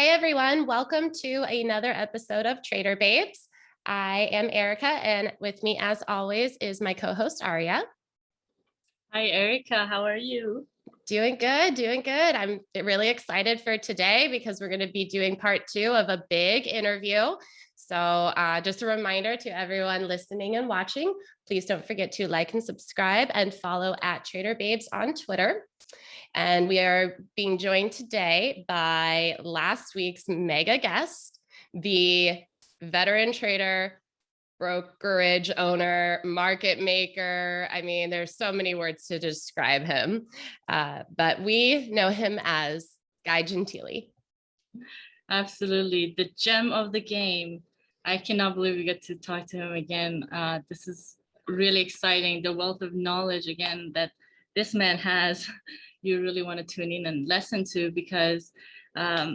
Hey everyone, welcome to another episode of Trader Babes. I am Erica, and with me as always is my co-host Aria. Hi Erica, how are you? Doing good, doing good. I'm really excited for today because we're going to be doing part 2 of a big interview. So just a reminder to everyone listening and watching, please don't forget to like and subscribe and follow at Trader Babes on Twitter. And we are being joined today by last week's mega guest, the veteran trader, brokerage owner, market maker. I mean, there's so many words to describe him, but we know him as Guy Gentile. Absolutely, the gem of the game. I cannot believe we get to talk to him again. This is really exciting. The wealth of knowledge again that this man has. You really want to tune in and listen to, because to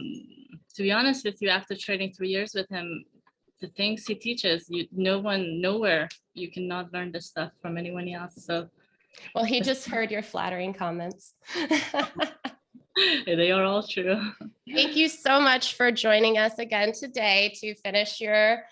be honest with you, after trading 3 years with him, the things he teaches, nowhere you cannot learn this stuff from anyone else. So, well, he just heard your flattering comments. They are all true. Thank you so much for joining us again today to finish your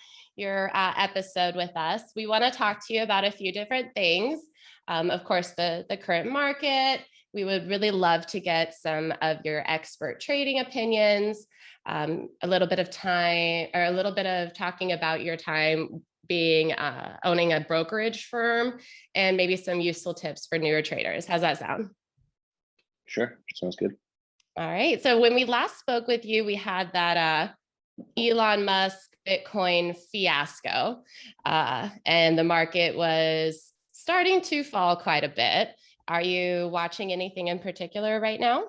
episode with us. We want to talk to you about a few different things. Of course, the current market. We would really love to get some of your expert trading opinions, a little bit of time, or a little bit of talking about your time being owning a brokerage firm, and maybe some useful tips for newer traders. How's that sound? Sure, sounds good. All right. So when we last spoke with you, we had that Elon Musk Bitcoin fiasco, and the market was starting to fall quite a bit. Are you watching anything in particular right now?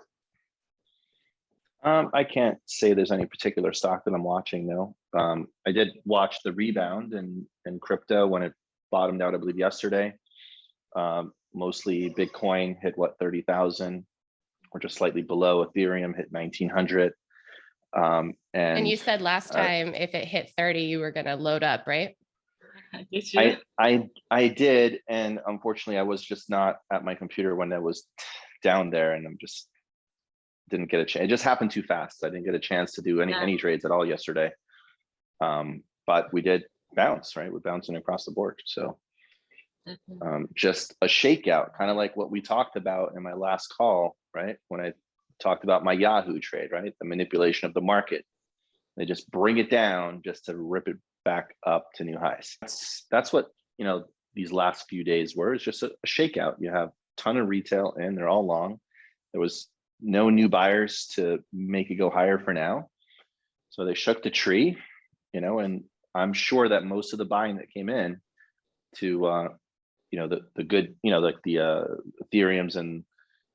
I can't say there's any particular stock that I'm watching, no. I did watch the rebound in crypto when it bottomed out, I believe, yesterday. Mostly Bitcoin hit, 30,000, or just slightly below. Ethereum hit 1,900. And you said last time if it hit 30, you were going to load up, right? Did you? I did, and unfortunately I was just not at my computer when that was down there, and I'm just didn't get a chance. It just happened too fast. I didn't get a chance to do any trades at all yesterday. But we did bounce, right? We're bouncing across the board. So just a shakeout, kind of like what we talked about in my last call, right? When I talked about my Yahoo trade, right? The manipulation of the market. They just bring it down just to rip it back up to new highs. That's what, these last few days were. It's just a shakeout. You have a ton of retail in, they're all long. There was no new buyers to make it go higher for now. So they shook the tree, and I'm sure that most of the buying that came in to, the good, like the Ethereums and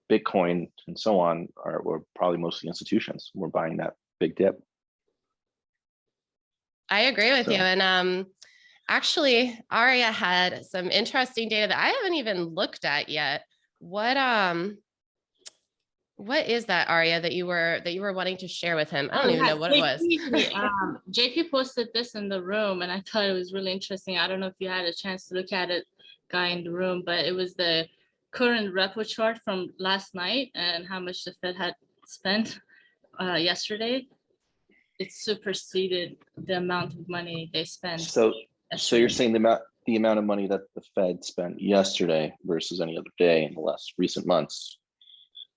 Bitcoin and so on were probably mostly institutions. We're buying that big dip. I agree with you. And actually, Aria had some interesting data that I haven't even looked at yet. What is that, Aria, that you were wanting to share with him? I don't even know what it was. JP posted this in the room, and I thought it was really interesting. I don't know if you had a chance to look at it, Guy, in the room, but it was the current repo chart from last night and how much the Fed had spent yesterday. It superseded the amount of money they spent. So you're saying the amount of money that the Fed spent yesterday versus any other day in the last recent months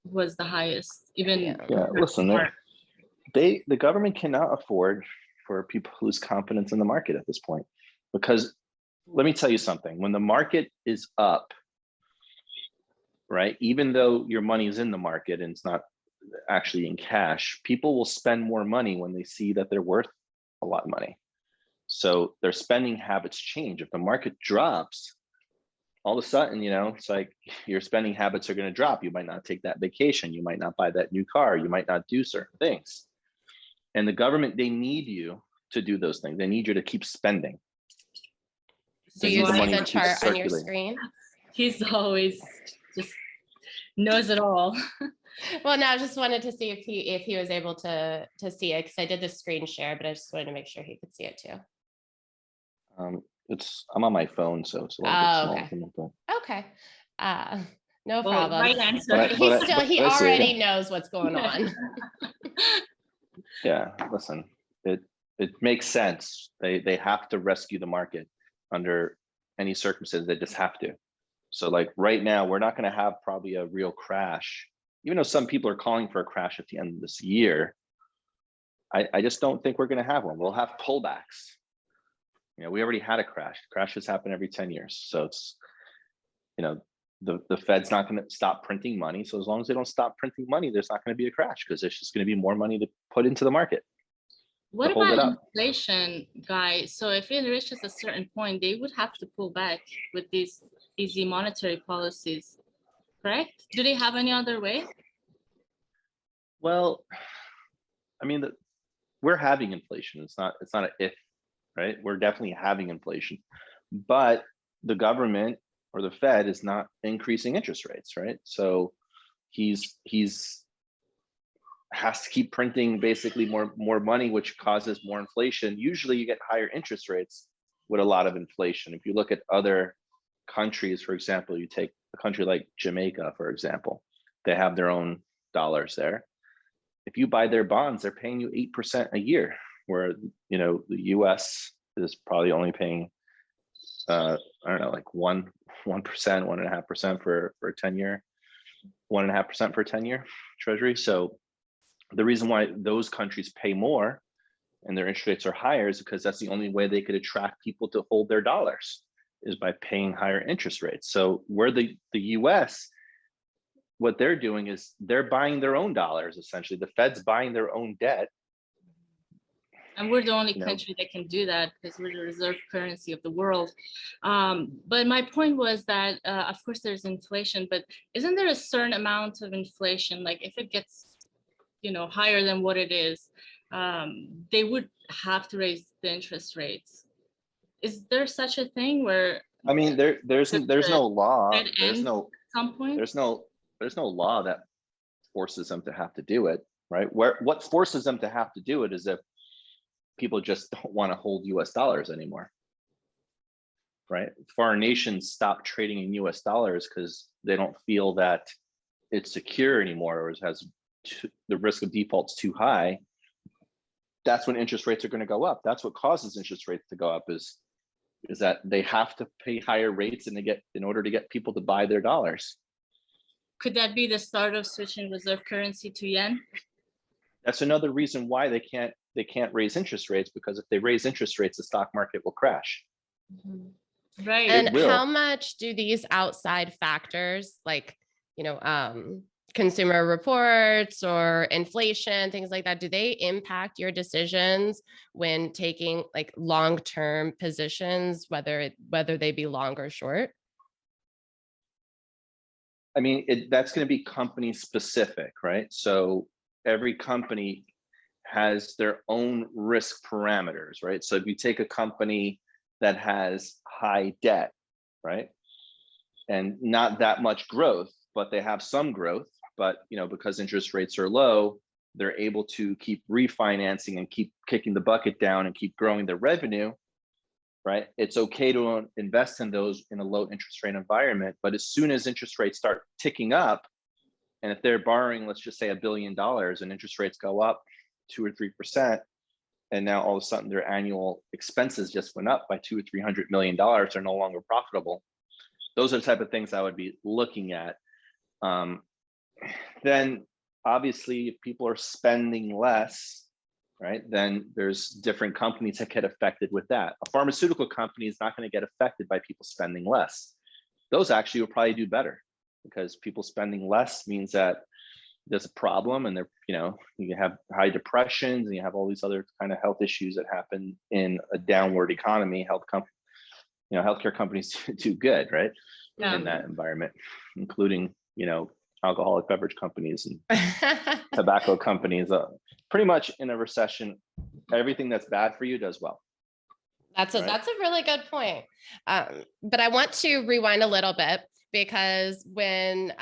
was the highest. Even listen, the government cannot afford for people to lose confidence in the market at this point, because let me tell you something. When the market is up, right, even though your money is in the market and it's not actually in cash, people will spend more money when they see that they're worth a lot of money. So their spending habits change. If the market drops, all of a sudden, it's like your spending habits are going to drop. You might not take that vacation. You might not buy that new car. You might not do certain things. And the government, they need you to do those things. They need you to keep spending. Do you see the chart on your screen? He's always just knows it all. Well, no, I just wanted to see if he was able to see it, because I did the screen share, but I just wanted to make sure he could see it too. I'm on my phone, so it's a little bit small. Okay. No problem. Right answer. He already knows what's going on. Yeah, listen, it makes sense. They have to rescue the market under any circumstance. They just have to. So like right now, we're not going to have probably a real crash, even though some people are calling for a crash at the end of this year. I just don't think we're going to have one. We'll have pullbacks. You know, we already had a crash. Crashes happen every 10 years. So it's, you know, the Fed's not going to stop printing money. So as long as they don't stop printing money, there's not going to be a crash because there's just going to be more money to put into the market. What hold it about up. inflation, Guy? So if it reaches a certain point, they would have to pull back with these easy monetary policies, correct? Do they have any other way? Well, I mean, we're having inflation. It's not an if, right? We're definitely having inflation, but the government or the Fed is not increasing interest rates, right? So he's has to keep printing basically more money, which causes more inflation. Usually you get higher interest rates with a lot of inflation. If you look at other countries, for example, you take a country like Jamaica, for example, they have their own dollars there. If you buy their bonds, they're paying you 8% a year, where, you know, the US is probably only paying, I don't know, like 1%, 1.5% for a 10-year, 1.5% for a 10-year treasury. So the reason why those countries pay more and their interest rates are higher is because that's the only way they could attract people to hold their dollars, is by paying higher interest rates. So where the US, what they're doing is they're buying their own dollars, essentially. The Fed's buying their own debt. And we're the only country that can do that because we're the reserve currency of the world. But my point was that, of course, there's inflation, but isn't there a certain amount of inflation? Like if it gets, you know, higher than what it is, they would have to raise the interest rates. Is there such a thing where? I mean, there's no law. There's no law that forces them to have to do it, right? What forces them to have to do it is if people just don't want to hold US dollars anymore, right? Foreign nations stop trading in US dollars because they don't feel that it's secure anymore, or it has the risk of default's too high. That's when interest rates are going to go up. That's what causes interest rates to go up, is that they have to pay higher rates in order to get people to buy their dollars. Could that be the start of switching reserve currency to yen? That's another reason why they can't raise interest rates, because if they raise interest rates, the stock market will crash. Mm-hmm. Right. And how much do these outside factors, like, you know, consumer reports or inflation, things like that, do they impact your decisions when taking like long-term positions, whether they be long or short? I mean, that's going to be company specific, right? So every company has their own risk parameters, right? So if you take a company that has high debt, right, and not that much growth, but they have some growth, but, you know, because interest rates are low, they're able to keep refinancing and keep kicking the bucket down and keep growing their revenue, right? It's okay to invest in those in a low interest rate environment, but as soon as interest rates start ticking up, and if they're borrowing, let's just say $1 billion, and interest rates go up 2 or 3%, and now all of a sudden their annual expenses just went up by $200 or $300 million, they're no longer profitable. Those are the type of things I would be looking at. Then obviously, if people are spending less, right, then there's different companies that get affected with that. A pharmaceutical company is not going to get affected by people spending less. Those actually will probably do better, because people spending less means that there's a problem, and they're, you know, you have high depressions and you have all these other kind of health issues that happen in a downward economy. Healthcare companies do good, right? Yeah. In that environment, including, you know, alcoholic beverage companies and tobacco companies. Pretty much in a recession, everything that's bad for you does well. That's a really good point. But I want to rewind a little bit, because when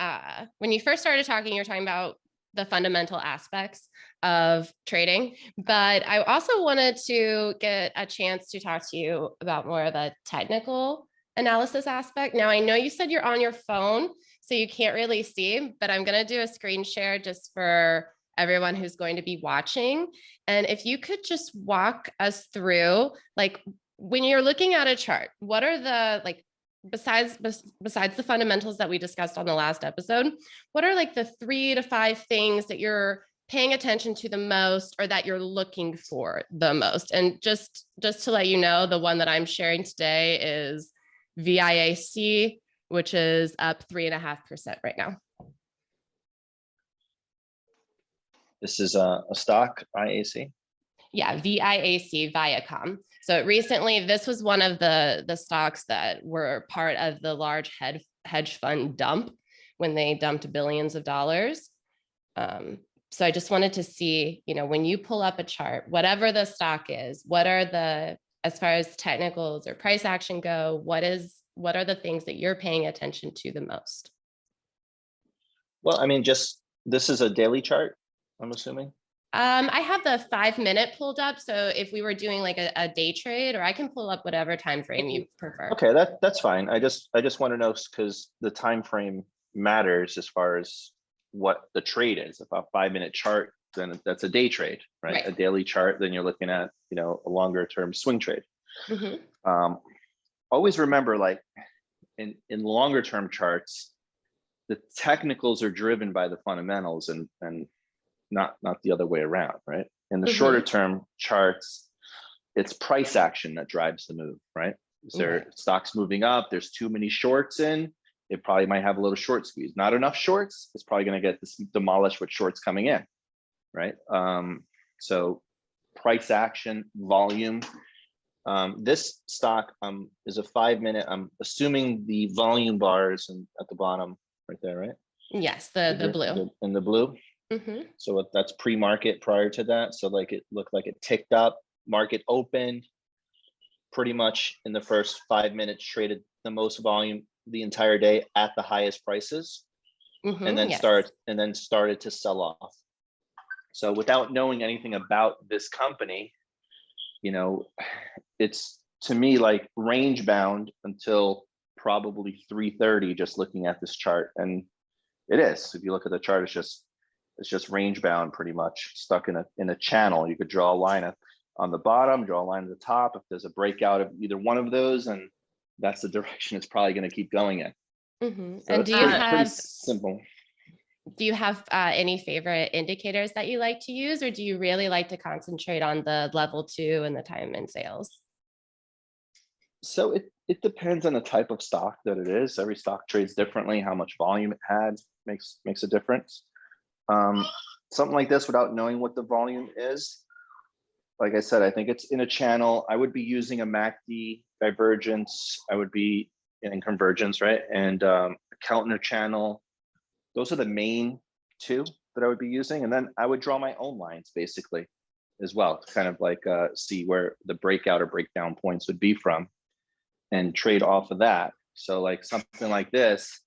you first started talking, you're talking about the fundamental aspects of trading, but I also wanted to get a chance to talk to you about more of the technical analysis aspect. Now, I know you said you're on your phone, so you can't really see, but I'm going to do a screen share just for everyone who's going to be watching. And if you could just walk us through, like, when you're looking at a chart, what are the, like, besides the fundamentals that we discussed on the last episode, what are like the 3 to 5 things that you're paying attention to the most, or that you're looking for the most? And just to let you know, the one that I'm sharing today is VIAC, which is up 3.5% right now. This is a stock IAC. Yeah, VIAC, Viacom. So recently, this was one of the stocks that were part of the large hedge fund dump when they dumped billions of dollars. So I just wanted to see, when you pull up a chart, whatever the stock is, what are the, as far as technicals or price action go, what are the things that you're paying attention to the most? Well, I mean, this is a daily chart, I'm assuming. I have the 5-minute pulled up. So if we were doing like a day trade, or I can pull up whatever time frame you prefer. Okay, that's fine. I just want to know, because the time frame matters as far as what the trade is. If a 5-minute chart, then that's a day trade, right? A daily chart, then you're looking at a longer term swing trade. Always remember, like in longer term charts, the technicals are driven by the fundamentals and not the other way around, right? In the shorter term charts, it's price action that drives the move, right? Is there stocks moving up? There's too many shorts in. It probably might have a little short squeeze. Not enough shorts, it's probably going to get this demolished with shorts coming in, right? So price action, volume. This stock is a 5-minute. I'm assuming the volume bars at the bottom right there, right? Yes, the blue. In the blue. So that's pre-market prior to that. So like it looked like it ticked up, market opened, pretty much in the first 5 minutes traded the most volume the entire day at the highest prices, and then started to sell off. So without knowing anything about this company, it's to me like range bound until probably 3:30, just looking at this chart. And it is, if you look at the chart, it's just range bound, pretty much stuck in a channel. You could draw a line on the bottom, draw a line at the top. If there's a breakout of either one of those, and that's the direction it's probably going to keep going in. So and pretty simple. Do you have any favorite indicators that you like to use, or do you really like to concentrate on the level 2 and the time in sales? So it depends on the type of stock that it is. Every stock trades differently. How much volume it had makes a difference. Something like this, without knowing what the volume is, like I said, I think it's in a channel. I would be using a MACD divergence. I would be in convergence, right? And a Keltner channel. Those are the main 2 that I would be using. And then I would draw my own lines basically as well, to kind of like see where the breakout or breakdown points would be from and trade off of that. So like something like this,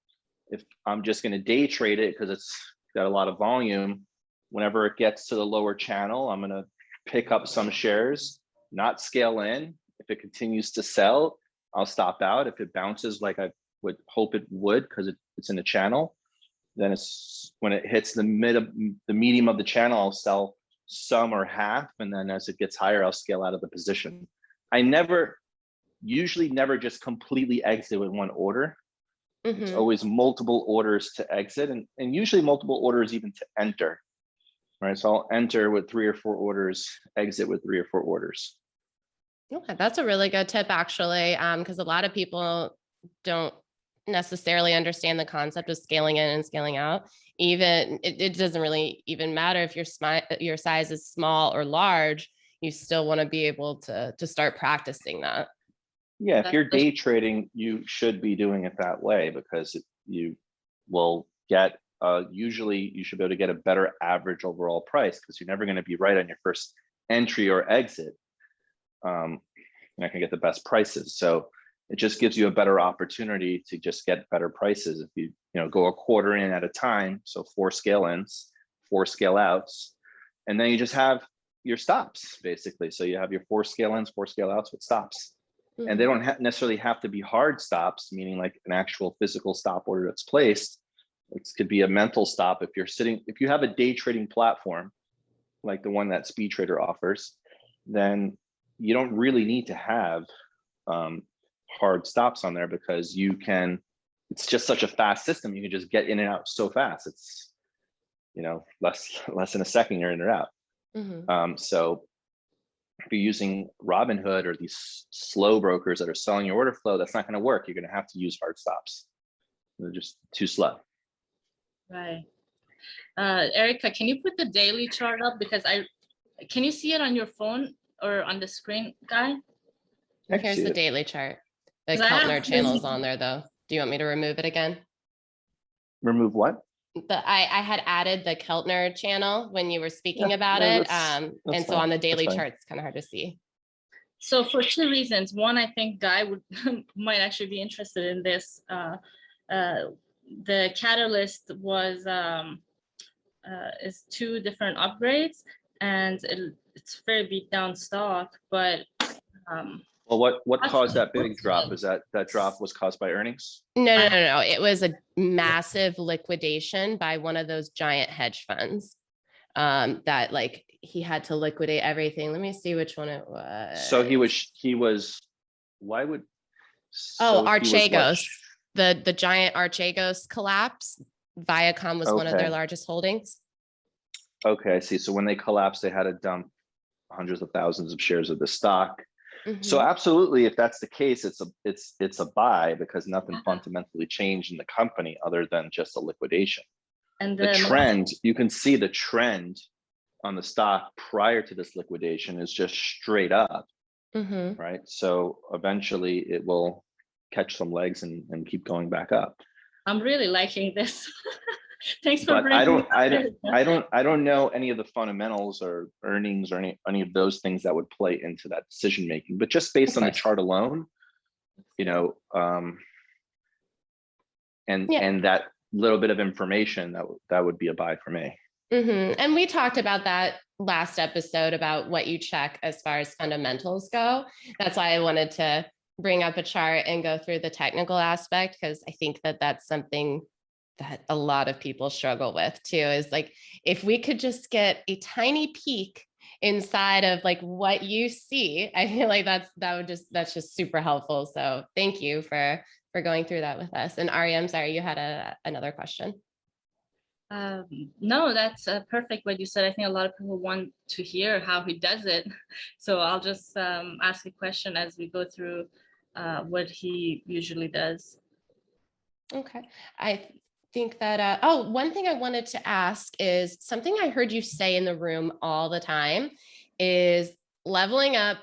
if I'm just going to day trade it because it's got a lot of volume, whenever it gets to the lower channel, I'm going to pick up some shares, not scale in. If it continues to sell, I'll stop out. If it bounces like I would hope it would, because it's in the channel, then it's when it hits the medium of the channel, I'll sell some or half, and then as it gets higher, I'll scale out of the position. I usually never just completely exit with one order. It's always multiple orders to exit, and usually multiple orders even to enter, right? So I'll enter with 3 or 4 orders, exit with 3 or 4 orders. Okay, that's a really good tip, actually, because a lot of people don't necessarily understand the concept of scaling in and scaling out. Even it doesn't really even matter if your size is small or large. You still want to be able to start practicing that. Yeah, if you're day trading, you should be doing it that way, because you will get, usually you should be able to get a better average overall price, because you're never going to be right on your first entry or exit. You're not going to get the best prices. So it just gives you a better opportunity to just get better prices if you go a quarter in at a time. So 4 scale ins, 4 scale outs, and then you just have your stops basically. So you have your 4 scale ins, 4 scale outs with stops. And they don't necessarily have to be hard stops, meaning like an actual physical stop order that's placed. It could be a mental stop. If you have a day trading platform, like the one that Speed Trader offers, then you don't really need to have hard stops on there, because it's just such a fast system. You can just get in and out so fast. It's, less than a second, you're in or out. So if you're using Robinhood or these slow brokers that are selling your order flow, that's not going to work. You're going to have to use hard stops. They're just too slow. Right. Erica, can you put the daily chart up? Because can you see it on your phone or on the screen, Guy? Here's the daily chart. The Keltner channel is on there, though. Do you want me to remove it again? Remove what? I had added the Keltner channel when you were speaking about it. And so on the daily chart, it's kind of hard to see. So for two reasons. One, I think Guy might actually be interested in this. The catalyst is two different upgrades, and it's very beat down stock, but well, what caused that big drop? Is that drop was caused by earnings? No. It was a massive liquidation by one of those giant hedge funds that he had to liquidate everything. Let me see which one it was. So he was why would Archegos, the giant Archegos collapse. Viacom was one of their largest holdings. Okay, I see. So when they collapsed, they had to dump hundreds of thousands of shares of the stock. So absolutely, if that's the case, it's a buy, because nothing fundamentally changed in the company other than just a liquidation. And the trend, you can see the trend on the stock prior to this liquidation is just straight up, right? So eventually it will catch some legs and keep going back up. I'm really liking this. Thanks for bringing it up. I don't know any of the fundamentals or earnings or any of those things that would play into that decision making, but just based on the chart alone, and that little bit of information, that would be a buy for me. And we talked about that last episode about what you check as far as fundamentals go. That's why I wanted to bring up a chart and go through the technical aspect, because I think that that's something that a lot of people struggle with too, is if we could just get a tiny peek inside of what you see, I feel like that's just super helpful. So thank you for going through that with us. And Ari, I'm sorry, you had another question. No, that's perfect what you said. I think a lot of people want to hear how he does it. So I'll just ask a question as we go through what he usually does. Okay. I think that, one thing I wanted to ask is something I heard you say in the room all the time is leveling up,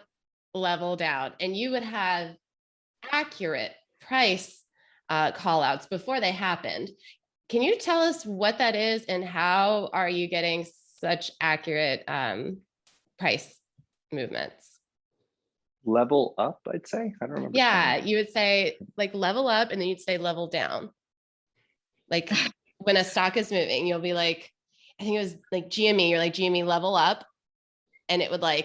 level down, and you would have accurate price call outs before they happened. Can you tell us what that is and how are you getting such accurate price movements? Level up, I'd say. I don't remember. Yeah, you would say level up, and then you'd say level down. When a stock is moving, you'll be I think it was GME, you're GME level up, and it would I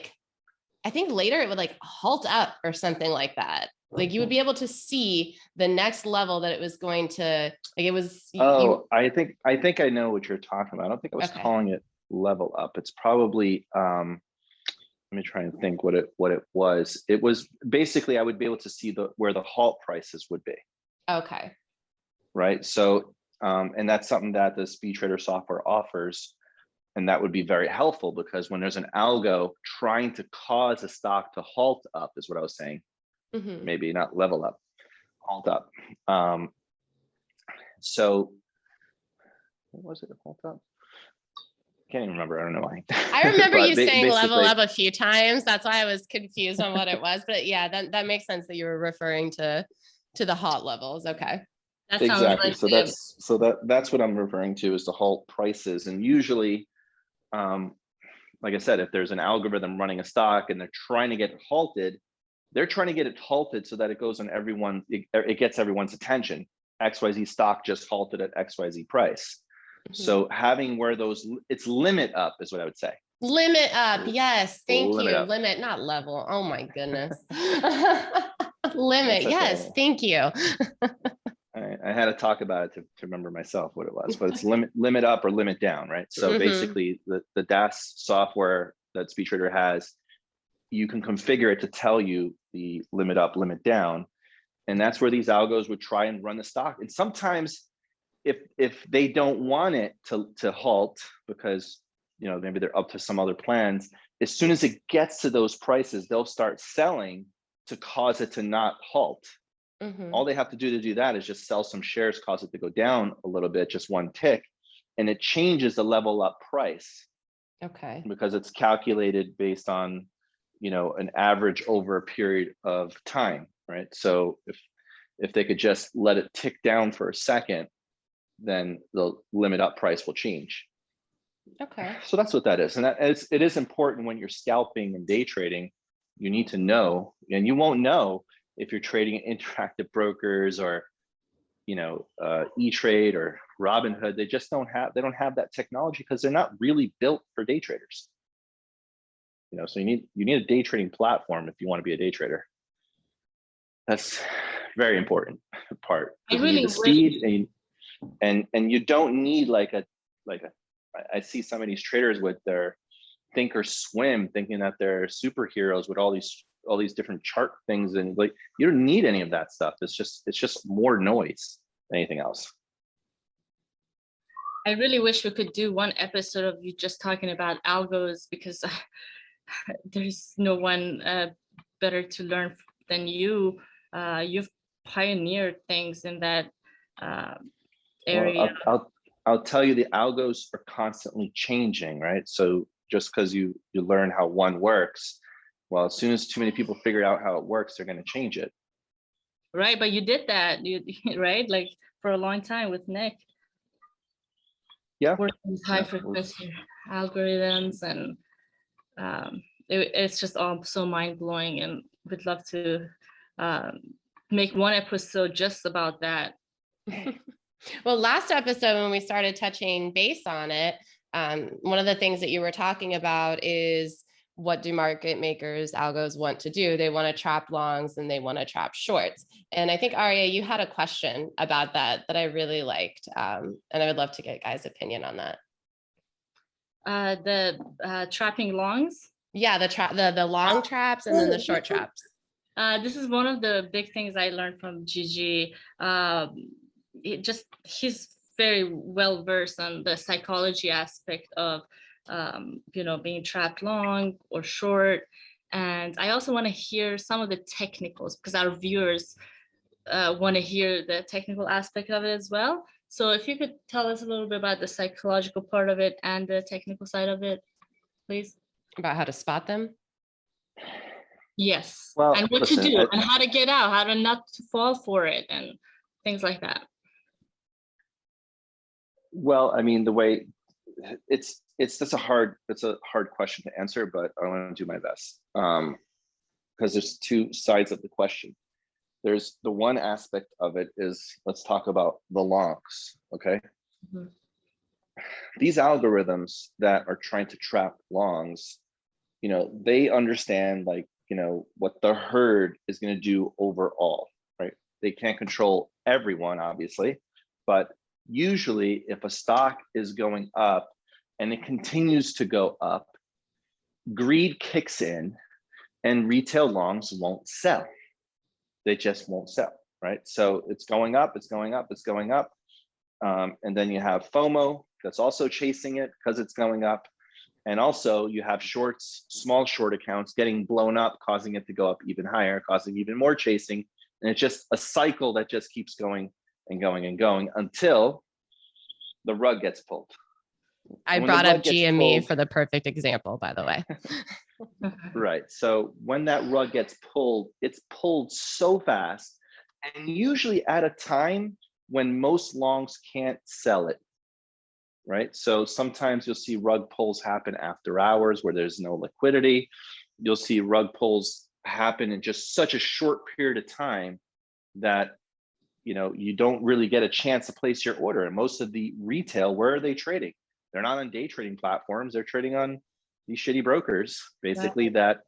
think later it would halt up or something like that. You would be able to see the next level that it was going to, it was. I think I know what you're talking about. I don't think I was calling it level up. It's probably, let me try and think what it was. It was basically, I would be able to see where the halt prices would be. Okay. Right. So, and that's something that the Speed Trader software offers. And that would be very helpful, because when there's an algo trying to cause a stock to halt up, is what I was saying. Maybe not level up, halt up. So what was it, halt up? Can't even remember. I don't know why. I remember you saying level up a few times. That's why I was confused on what it was. But yeah, that makes sense that you were referring to the halt levels. Okay. That exactly. So that's what I'm referring to, is the halt prices. And usually, like I said, if there's an algorithm running a stock and they're trying to get it halted, they're trying to get it halted so that it goes on it gets everyone's attention. XYZ stock just halted at XYZ price. So having where it's limit up is what I would say. Limit up. Yes. Thank you. Limit, not level. Oh my goodness. Limit. Yes. Thank you. All right. I had to talk about it to remember myself what it was, but it's limit up or limit down, right? So basically the DAS software that SpeedTrader has, you can configure it to tell you the limit up, limit down. And that's where these algos would try and run the stock. And sometimes if they don't want it to halt because, you know, maybe they're up to some other plans, as soon as it gets to those prices, they'll start selling to cause it to not halt. All they have to do that is just sell some shares, cause it to go down a little bit, just one tick, and it changes the level up price. Okay. Because it's calculated based on, you know, an average over a period of time, right? So if they could just let it tick down for a second, then the limit up price will change. Okay. So that's what that is. And it is important when you're scalping and day trading, you need to know, and you won't know if you're trading in Interactive Brokers or, you know, E-Trade or Robinhood. They just don't have that technology because they're not really built for day traders. You know, so you need a day trading platform if you want to be a day trader. That's very important part. I You really need the speed and you don't need I see some of these traders with their think or swim thinking that they're superheroes with all these different chart things, and like you don't need any of that stuff. It's just more noise than anything else. I really wish we could do one episode of you just talking about algos, because there's no one better to learn than you. You've pioneered things in that area. Well, I'll tell you, the algos are constantly changing, right? So just because you learn how one works, well, as soon as too many people figure out how it works, they're going to change it. Right, but you did that, right? Like for a long time with Nick. Yeah. Working with high frequency algorithms, and it's just all so mind blowing. And we'd love to make one episode just about that. Well, last episode when we started touching base on it, one of the things that you were talking about is, what do market makers, algos want to do? They want to trap longs and they want to trap shorts. And I think, Arya, you had a question about that I really liked. And I would love to get Guy's opinion on that. The trapping longs? Yeah, the long traps and then the short traps. This is one of the big things I learned from Gigi. He's very well versed on the psychology aspect of being trapped long or short. And I also want to hear some of the technicals, because our viewers want to hear the technical aspect of it as well. So if you could tell us a little bit about the psychological part of it and the technical side of it, please. About how to spot them? Yes. Well, and what to do and how to get out, how to not to fall for it and things like that. Well, I mean, the way it's a hard question to answer, but I want to do my best. Because there's two sides of the question. There's the one aspect of it is, let's talk about the longs, okay? Mm-hmm. These algorithms that are trying to trap longs, they understand what the herd is going to do overall, right? They can't control everyone, obviously, but usually if a stock is going up and it continues to go up, greed kicks in and retail longs won't sell. They just won't sell, right? So it's going up, it's going up, it's going up. And then you have FOMO that's also chasing it because it's going up. And also you have shorts, small short accounts getting blown up, causing it to go up even higher, causing even more chasing. And it's just a cycle that just keeps going and going and going until the rug gets pulled. I brought up GME for the perfect example, by the way. Right. So when that rug gets pulled, it's pulled so fast, and usually at a time when most longs can't sell it. Right. So sometimes you'll see rug pulls happen after hours where there's no liquidity. You'll see rug pulls happen in just such a short period of time that you don't really get a chance to place your order. And most of the retail, where are they trading? They're not on day trading platforms. They're trading on these shitty brokers, basically, that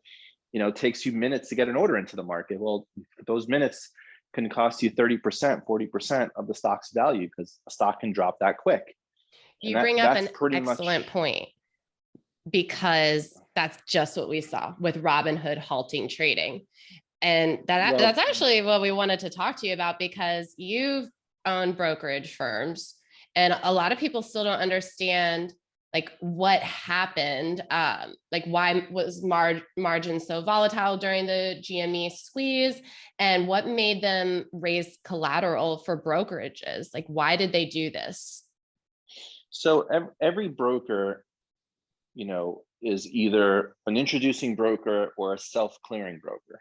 takes you minutes to get an order into the market. Well, those minutes can cost you 30%, 40% of the stock's value, because a stock can drop that quick. You bring up an excellent point, because that's just what we saw with Robinhood halting trading. And that's actually what we wanted to talk to you about, because you've owned brokerage firms and a lot of people still don't understand like what happened, like why was margin so volatile during the GME squeeze, and what made them raise collateral for brokerages? Like, why did they do this? So every broker, is either an introducing broker or a self-clearing broker,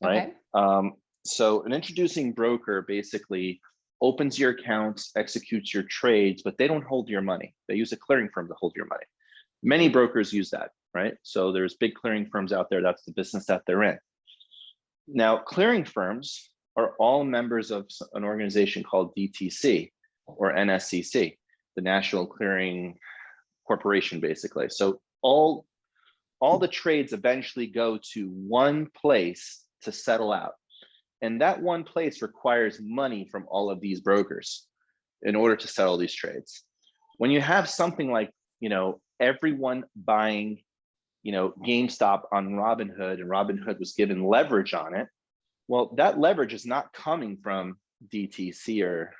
right? Okay. So an introducing broker basically opens your accounts, executes your trades, but they don't hold your money. They use a clearing firm to hold your money. Many brokers use that, right? So there's big clearing firms out there. That's the business that they're in. Now, clearing firms are all members of an organization called DTC or NSCC, the National Clearing Corporation, basically. So all the trades eventually go to one place to settle out. And that one place requires money from all of these brokers in order to settle these trades. When you have something like, everyone buying, GameStop on Robinhood, and Robinhood was given leverage on it, well, that leverage is not coming from DTC or,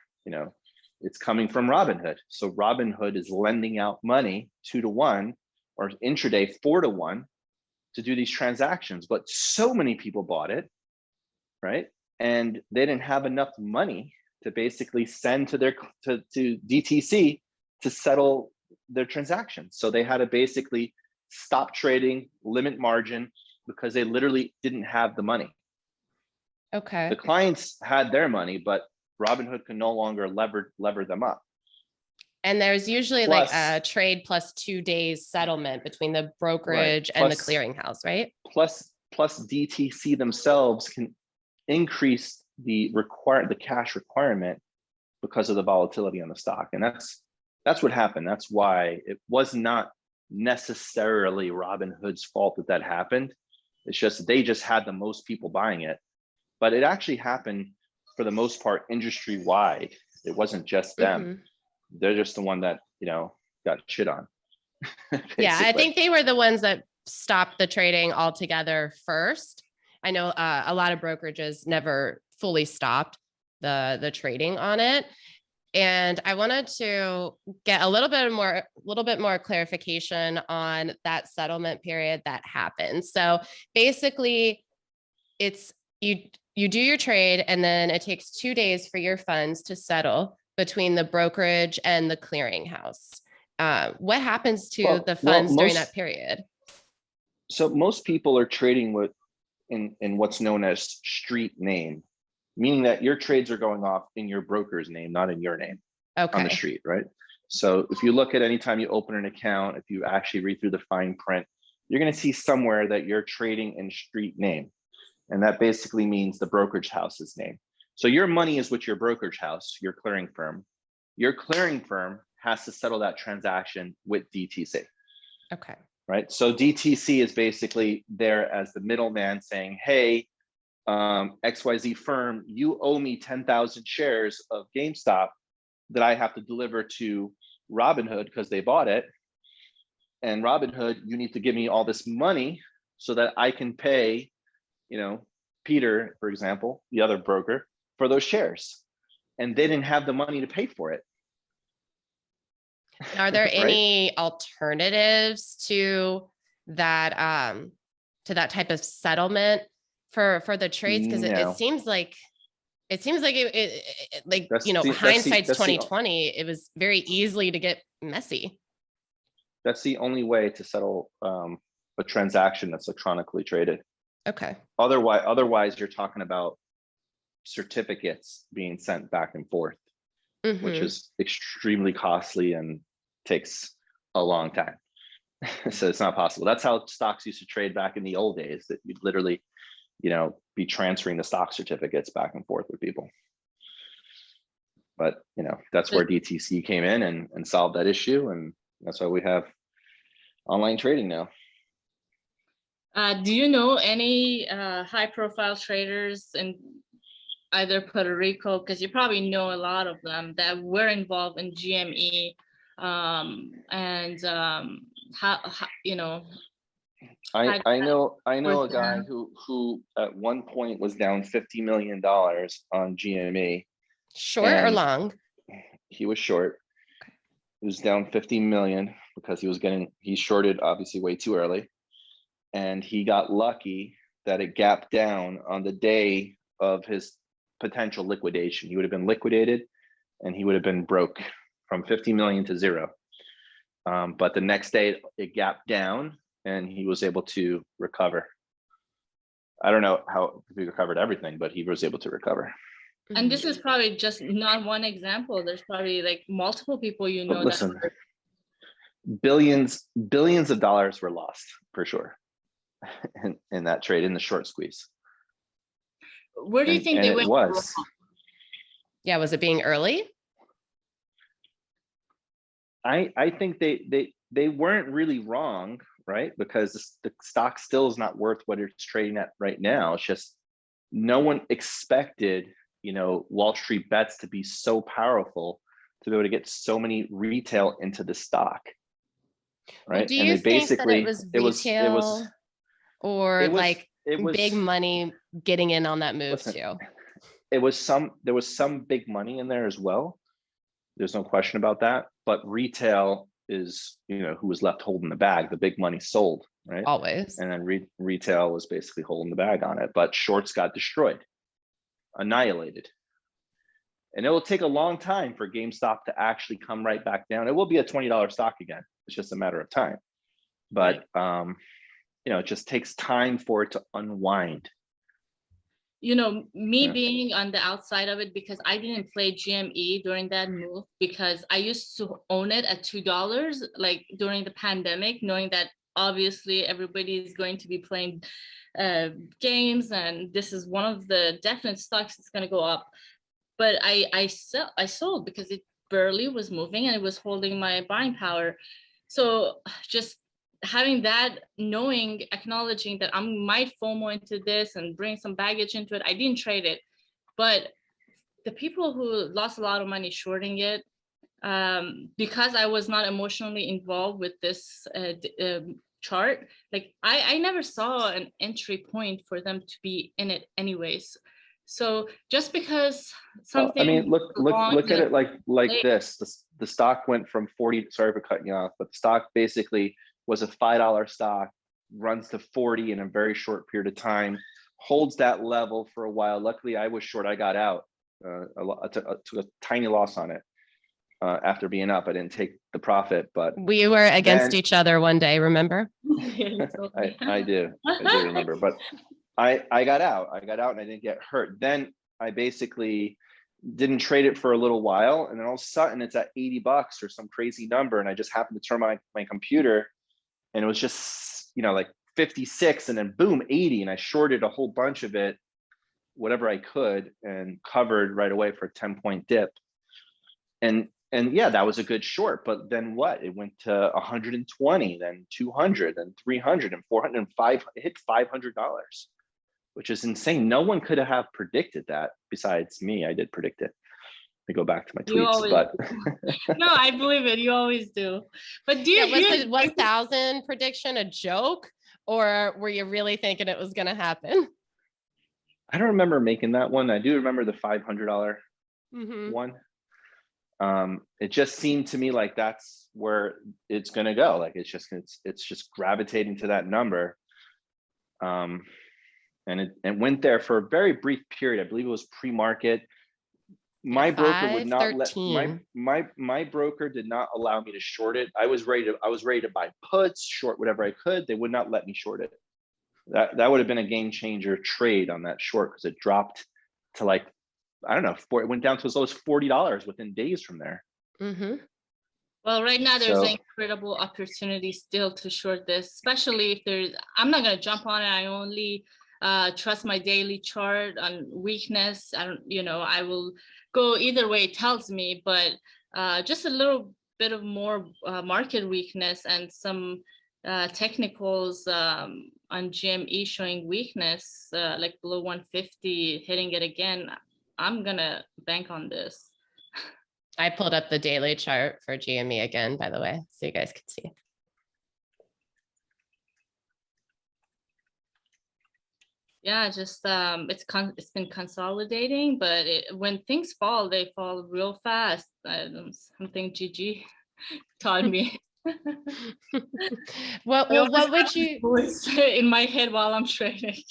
it's coming from Robinhood. So Robinhood is lending out money 2-to-1 or intraday 4-to-1 to do these transactions. But so many people bought it, right? And they didn't have enough money to basically send to DTC to settle their transactions. So they had to basically stop trading, limit margin, because they literally didn't have the money. Okay. The clients had their money, but Robinhood can no longer lever them up. And there's usually like a trade plus 2 days settlement between the brokerage and the clearinghouse, right? Plus DTC themselves can increase the cash requirement because of the volatility on the stock. And that's what happened. That's why it was not necessarily Robinhood's fault that happened. It's just they just had the most people buying it. But it actually happened for the most part industry wide. It wasn't just them. Mm-hmm. They're just the one that, got shit on. Yeah, I think they were the ones that stopped the trading altogether first. I know a lot of brokerages never fully stopped the trading on it. And I wanted to get a little bit more clarification on that settlement period that happened. So basically, it's you do your trade, and then it takes 2 days for your funds to settle between the brokerage and the clearinghouse. What happens to the funds during that period? So most people are trading in what's known as street name, meaning that your trades are going off in your broker's name, not in your name. Okay. On the street, right? So if you look at any time you open an account, if you actually read through the fine print, you're going to see somewhere that you're trading in street name. And that basically means the brokerage house's name. So your money is with your brokerage house, your clearing firm. Your clearing firm has to settle that transaction with DTC. Okay. Right. So DTC is basically there as the middleman saying, hey, XYZ firm, you owe me 10,000 shares of GameStop that I have to deliver to Robinhood because they bought it. And Robinhood, you need to give me all this money so that I can pay, Peter, for example, the other broker, for those shares. And they didn't have the money to pay for it. Are there any alternatives to that type of settlement for the trades? Because it seems like hindsight's 2020. It was very easily to get messy. That's the only way to settle a transaction that's electronically traded. Okay. Otherwise, you're talking about certificates being sent back and forth, mm-hmm. which is extremely costly and takes a long time. So it's not possible. That's how stocks used to trade back in the old days, that you'd literally, be transferring the stock certificates back and forth with people. But, that's where DTC came in and solved that issue. And that's why we have online trading now. Do you know any high profile traders either Puerto Rico, because you probably know a lot of them that were involved in GME, and how you know. I know was a guy who at one point was down $50 million on GME. Short or and long? He was short. He was down 50 million because he shorted obviously way too early. And he got lucky that it gapped down on the day of his potential liquidation. He would have been liquidated and he would have been broke from 50 million to zero. But the next day it gapped down and he was able to recover. I don't know how he recovered everything, but he was able to recover. And this is probably just not one example. There's probably like multiple people you know. But listen, billions of dollars were lost for sure in that trade, in the short squeeze. Where do you think they went wrong? Yeah, was it being early? I think they weren't really wrong, right? Because the stock still is not worth what it's trading at right now. It's just no one expected, Wall Street bets to be so powerful to be able to get so many retail into the stock, right? Well, do you think that it was retail or like big money getting in on that move too? There was some big money in there as well. There's no question about that. But retail is, who was left holding the bag. The big money sold, right? Always. And then retail was basically holding the bag on it. But shorts got destroyed, annihilated. And it will take a long time for GameStop to actually come right back down. It will be a $20 stock again. It's just a matter of time. But it just takes time for it to unwind. Me being on the outside of it, because I didn't play GME during that move, because I used to own it at $2, like during the pandemic, knowing that obviously everybody is going to be playing games, and this is one of the definite stocks that's going to go up. But I sold because it barely was moving and it was holding my buying power. So just having that, knowing, acknowledging that I might FOMO into this and bring some baggage into it, I didn't trade it. But the people who lost a lot of money shorting it, because I was not emotionally involved with this chart, like I never saw an entry point for them to be in it anyways. So just because something, look at it like this. The stock went from 40. Sorry for cutting you off, but the stock basically was a $5 stock, runs to 40 in a very short period of time, holds that level for a while. Luckily, I was short. I got out. I took a tiny loss on it after being up. I didn't take the profit, but we were against each other one day. Remember? I do remember, but I got out. And I didn't get hurt. Then I basically didn't trade it for a little while, and then all of a sudden it's at $80 or some crazy number, and I just happened to turn my computer, and it was just like 56, and then boom, 80, and I shorted a whole bunch of it, whatever I could, and covered right away for a 10-point dip. And yeah, that was a good short. But then what? It went to 120, then 200, then 300, and 400, and 500. It hit $500. Which is insane. No one could have predicted that besides me. I did predict it. I go back to my tweets, but no, I believe it. You always do. But was the 1,000 prediction a joke, or were you really thinking it was going to happen? I don't remember making that one. I do remember the $500 one. It just seemed to me like that's where it's going to go. Like it's just gravitating to that number. And it went there for a very brief period. I believe it was pre-market. My broker would not let my broker did not allow me to short it. I was ready to buy puts, short whatever I could. They would not let me short it. That would have been a game changer trade on that short, because it dropped to like, I don't know, it went down to as low as $40 within days from there. Well, right now there's an incredible opportunity still to short this, especially if I'm not going to jump on it. I only trust my daily chart on weakness. I will go either way it tells me, but just a little bit of more market weakness and some technicals on GME showing weakness, like below 150, hitting it again. I'm gonna bank on this. I pulled up the daily chart for GME again, by the way, so you guys can see. Yeah, just it's been consolidating, but when things fall, they fall real fast. Something Gigi taught me. What would you voice in my head while I'm trading?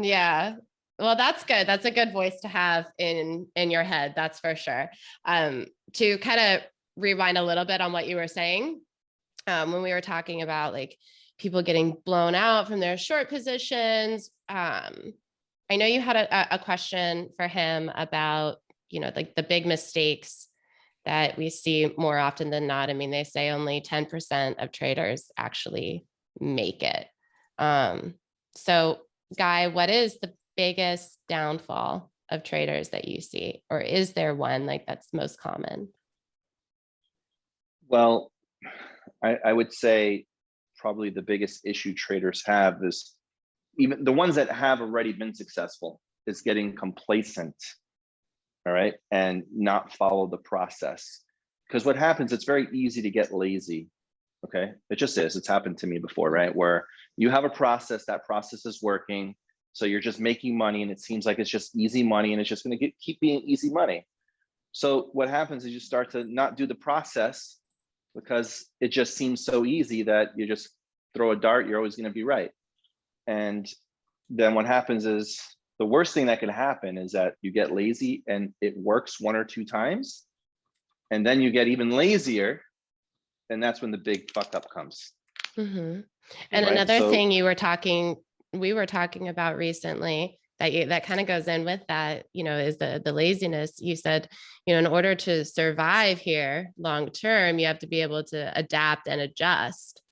Yeah. Well, that's good. That's a good voice to have in your head. That's for sure. To kind of rewind a little bit on what you were saying, when we were talking about like people getting blown out from their short positions. I know you had a question for him about, like the big mistakes that we see more often than not. I mean, they say only 10% of traders actually make it. So Guy, what is the biggest downfall of traders that you see? Or is there one like that's most common? Well, I would say probably the biggest issue traders have is, even the ones that have already been successful, is getting complacent, all right, and not follow the process. Because what happens, it's very easy to get lazy, okay? It just is. It's happened to me before, right? Where you have a process, that process is working, so you're just making money, and it seems like it's just easy money, and it's just going to keep being easy money. So what happens is you start to not do the process because it just seems so easy that you just throw a dart, you're always going to be right. And then what happens is, the worst thing that can happen is that you get lazy and it works 1 or 2 times, and then you get even lazier, and that's when the big fuck up comes. Mm-hmm. And right? another thing we were talking about recently that kind of goes in with that, is the laziness. You said, in order to survive here long term, you have to be able to adapt and adjust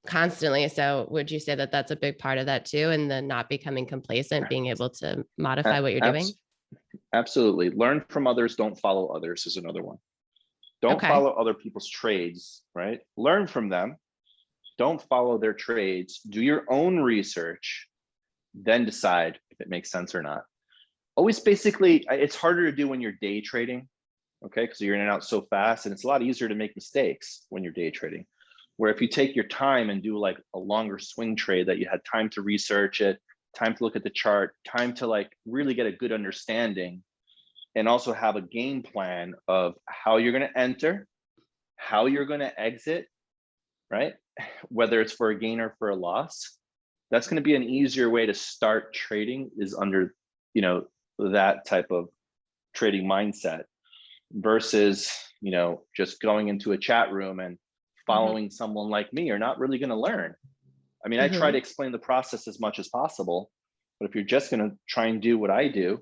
constantly. So would you say that that's a big part of that too? And then not becoming complacent, being able to modify what you're doing? Absolutely. Learn from others, don't follow others is another one. Don't follow other people's trades, right? Learn from them. Don't follow their trades. Do your own research, then decide if it makes sense or not. Always, basically, it's harder to do when you're day trading, okay? Because you're in and out so fast, and it's a lot easier to make mistakes when you're day trading. Where if you take your time and do like a longer swing trade that you had time to research it, time to look at the chart, time to like really get a good understanding, and also have a game plan of how you're going to enter, how you're going to exit, right? Whether it's for a gain or for a loss, that's going to be an easier way to start trading, is under, that type of trading mindset, versus, just going into a chat room and following someone like me. You're not really going to learn. I mean, I try to explain the process as much as possible, but if you're just going to try and do what I do,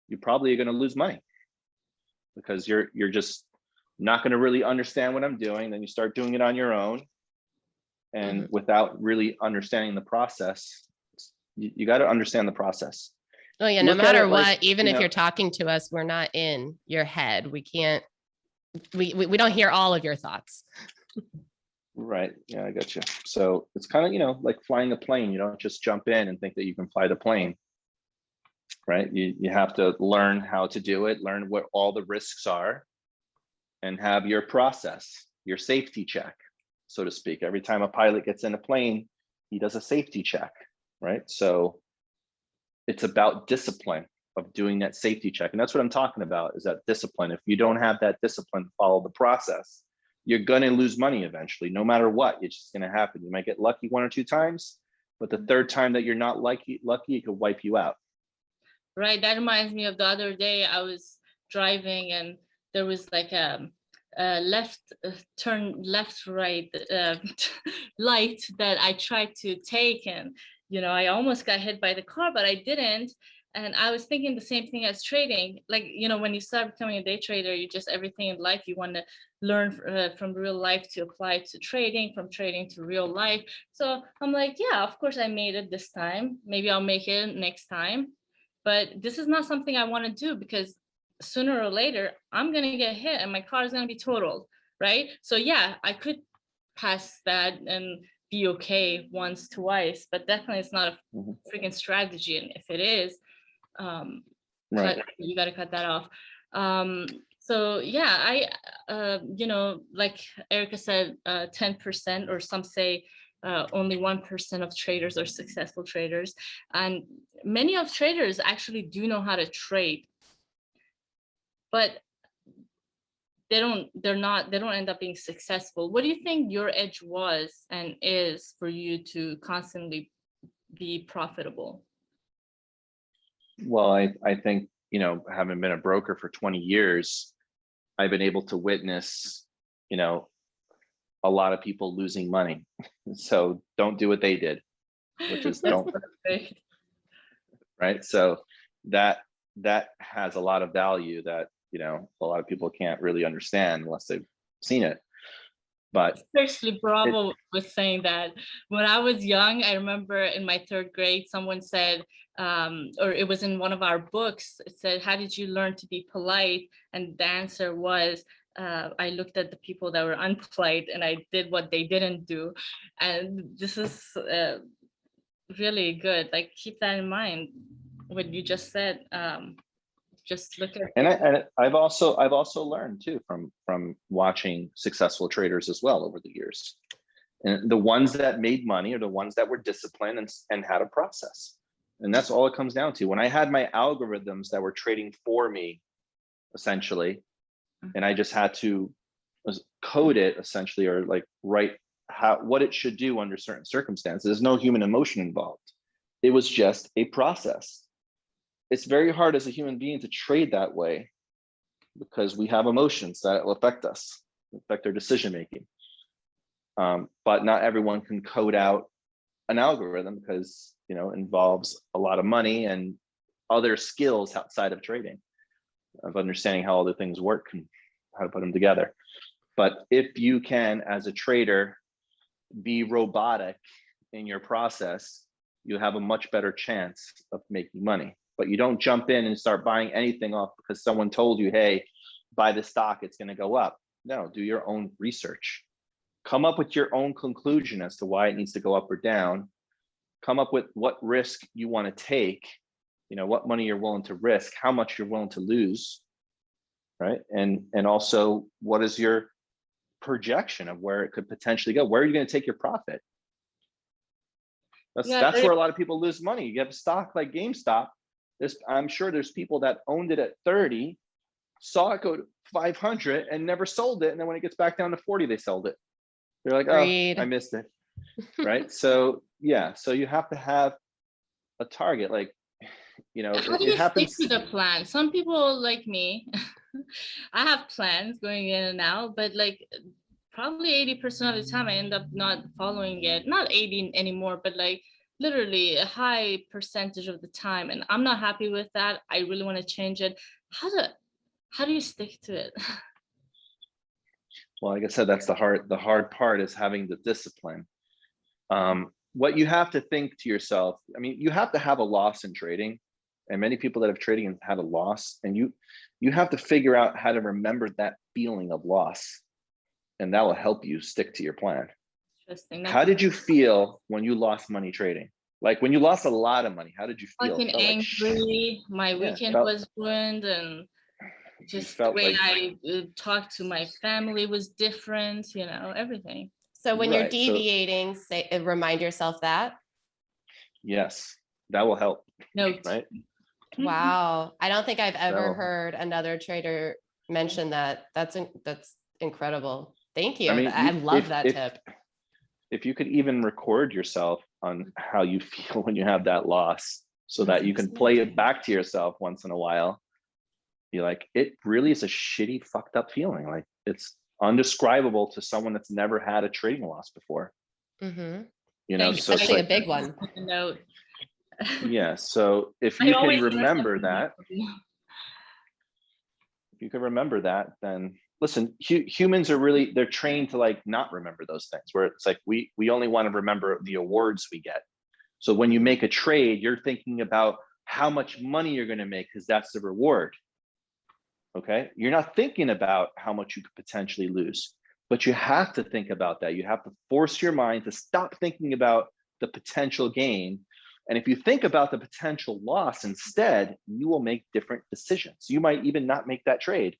you're probably going to lose money, because you're just not going to really understand what I'm doing. Then you start doing it on your own, and without really understanding the process. You got to understand the process. Oh yeah, no matter what, even if you're talking to us, we're not in your head. We can't, we don't hear all of your thoughts. Right. Yeah, I got you. So it's kind of, like flying a plane. You don't just jump in and think that you can fly the plane, right? You have to learn how to do it, learn what all the risks are, and have your process, your safety check, so to speak. Every time a pilot gets in a plane, he does a safety check, right? So it's about discipline of doing that safety check. And that's what I'm talking about, is that discipline. If you don't have that discipline to follow the process, you're going to lose money eventually, no matter what. It's just going to happen. You might get lucky 1 or 2 times, but the third time that you're not lucky, it could wipe you out. Right. That reminds me of the other day. I was driving and there was like a turn left, right light that I tried to take, and I almost got hit by the car, but I didn't. And I was thinking the same thing as trading. Like, when you start becoming a day trader, you just, everything in life, you want to learn from real life to apply to trading, from trading to real life. So I'm like, yeah, of course I made it this time. Maybe I'll make it next time. But this is not something I want to do, because sooner or later, I'm going to get hit and my car is going to be totaled, right? So yeah, I could pass that and be okay once, twice, but definitely it's not a freaking strategy. And if it is, you got to cut that off. So yeah, like Erica said, 10%, or some say only 1% of traders are successful traders, and many of traders actually do know how to trade, but they don't end up being successful. What do you think your edge was and is for you to constantly be profitable? Well, I think, having been a broker for 20 years, I've been able to witness, a lot of people losing money. So don't do what they did, which is don't. Right. So that has a lot of value that, a lot of people can't really understand unless they've seen it. But especially Bravo was saying that. When I was young, I remember in my 3rd grade, someone said, or it was in one of our books, it said, how did you learn to be polite? And the answer was, I looked at the people that were unpolite and I did what they didn't do. And this is really good. Like, keep that in mind, what you just said. Just look at and I've also learned too from watching successful traders as well over the years. And the ones that made money are the ones that were disciplined and had a process. And that's all it comes down to. When I had my algorithms that were trading for me, essentially, and I just had to code it essentially, or like write what it should do under certain circumstances. There's no human emotion involved. It was just a process. It's very hard as a human being to trade that way because we have emotions that will affect us, affect our decision making. But not everyone can code out an algorithm because, it involves a lot of money and other skills outside of trading, of understanding how other things work and how to put them together. But if you can, as a trader, be robotic in your process, you have a much better chance of making money. But you don't jump in and start buying anything off because someone told you, hey, buy the stock, it's going to go up. No, do your own research. Come up with your own conclusion as to why it needs to go up or down. Come up with what risk you want to take, what money you're willing to risk, how much you're willing to lose, right? And also, what is your projection of where it could potentially go? Where are you going to take your profit? That's where a lot of people lose money. You have a stock like GameStop. I'm sure there's people that owned it at 30, saw it go to 500 and never sold it. And then when it gets back down to 40, they sold it. They're like, oh, I missed it. Right. So yeah, so you have to have a target. Like, how do you stick to the plan? Some people like me, I have plans going in and out, but like probably 80% of the time I end up not following it. Not 80 anymore, but like literally a high percentage of the time. And I'm not happy with that. I really want to change it. How do you stick to it? Well, like I said, that's the hard part, is having the discipline. What you have to think to yourself, you have to have a loss in trading, and many people that have trading have had a loss, and you have to figure out how to remember that feeling of loss, and that will help you stick to your plan. Interesting. How did you feel when you lost money trading? Like when you lost a lot of money, how did you feel? Fucking angry. My weekend was ruined, and just the way I talked to my family was different, everything. So when you're deviating, remind yourself that. Yes, that will help. Note. Right? Wow. I don't think I've ever heard another trader mention that. That's incredible. Thank you. I love that tip. If you could even record yourself on how you feel when you have that loss, so that you can play it back to yourself once in a while, be like, it really is a shitty, fucked up feeling. Like, it's undescribable to someone that's never had a trading loss before. Mm-hmm. So especially a big one. Note. Yeah. So if you can remember that, then listen, humans are they're trained to like not remember those things, where it's like we only want to remember the awards we get. So when you make a trade, you're thinking about how much money you're going to make, because that's the reward. Okay. You're not thinking about how much you could potentially lose, but you have to think about that. You have to force your mind to stop thinking about the potential gain And if you think about the potential loss instead, you will make different decisions. You might even not make that trade,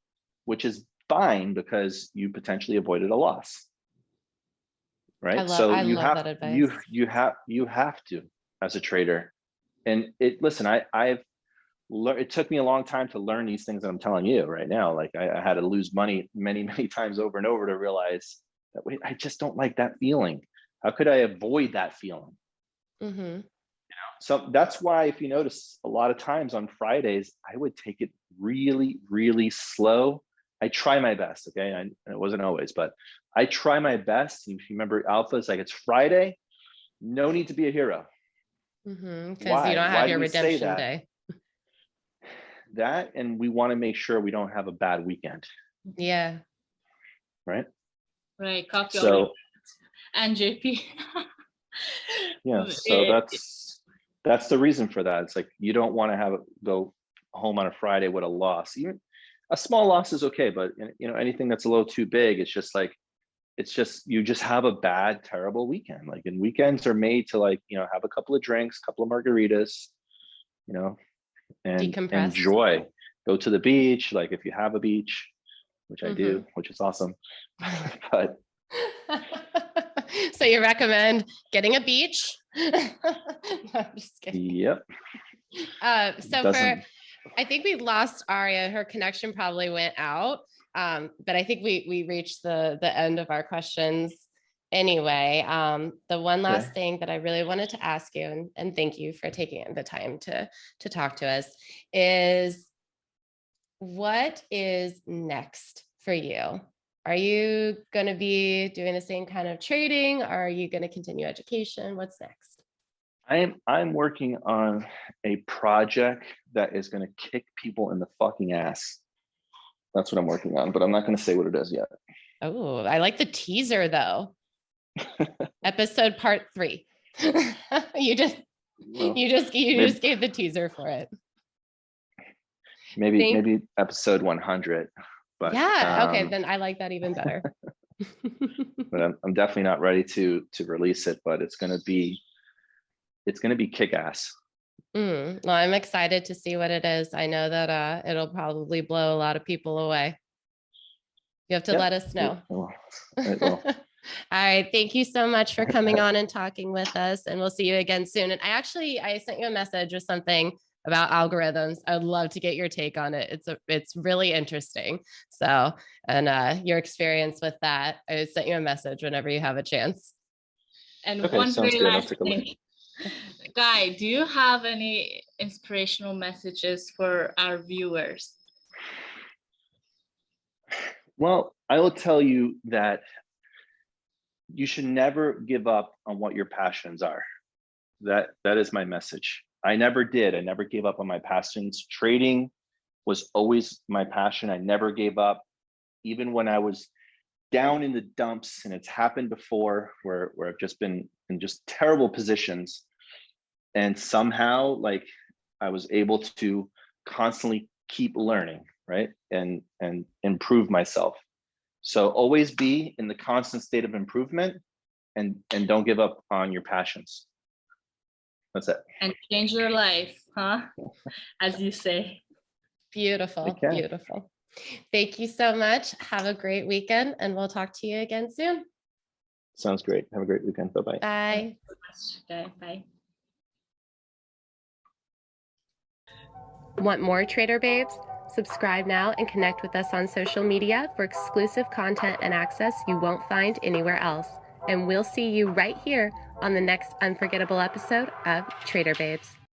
which is fine because you potentially avoided a loss. Right? I love that advice. You have to, as a trader. And listen, I've learned, it took me a long time to learn these things that I'm telling you right now. Like I had to lose money many, many times over and over to realize that, wait, I just don't like that feeling. How could I avoid that feeling? Mm-hmm. So that's why, if you notice, a lot of times on Fridays, I would take it really, really slow. I try my best, okay? And it wasn't always, but I try my best. If you remember Alpha, it's like, it's Friday, no need to be a hero. Because you don't have your redemption day. That, and we want to make sure we don't have a bad weekend. Yeah. Right? Right, copy so, and JP. Yeah, so that's the reason for that. It's like, you don't want to go home on a Friday with a loss. Even a small loss is okay, but anything that's a little too big, it's just like, you just have a bad, terrible weekend. Like, and weekends are made to, like, have a couple of drinks, couple of margaritas, and decompress, enjoy, go to the beach. Like, if you have a beach, which I do, which is awesome. But so you recommend getting a beach? No, I'm just kidding. Yep. I think we lost Aria. Her connection probably went out. But I think we reached the end of our questions anyway. The one last thing that I really wanted to ask you, and thank you for taking the time to talk to us, is what is next for you? Are you going to be doing the same kind of trading? Or are you going to continue education? What's next? I'm working on a project that is going to kick people in the fucking ass. That's what I'm working on, but I'm not going to say what it is yet. Oh, I like the teaser though. Episode part 3. You just gave the teaser for it. Maybe episode 100. But yeah, okay, then I like that even better. But I'm definitely not ready to release it, but it's going to be kick-ass. Well, I'm excited to see what it is. I know that it'll probably blow a lot of people away. You have to let us know. It will. All right. Thank you so much for coming on and talking with us. And we'll see you again soon. And I sent you a message with something about algorithms. I'd love to get your take on it. It's really interesting. So, and your experience with that, I sent you a message whenever you have a chance. And one very last thing. Guy, do you have any inspirational messages for our viewers? Well, I will tell you that you should never give up on what your passions are. That is my message. I never did. I never gave up on my passions. Trading was always my passion. I never gave up, even when I was down in the dumps, and it's happened before where I've just been in just terrible positions. And somehow, like, I was able to constantly keep learning, right? And improve myself. So always be in the constant state of improvement, and don't give up on your passions. That's it. And change your life, huh? As you say. Beautiful, beautiful. Thank you so much. Have a great weekend, and we'll talk to you again soon. Sounds great. Have a great weekend. Bye-bye. Bye. Okay, bye. Want more Trader Babes? Subscribe now and connect with us on social media for exclusive content and access you won't find anywhere else. And we'll see you right here on the next unforgettable episode of Trader Babes.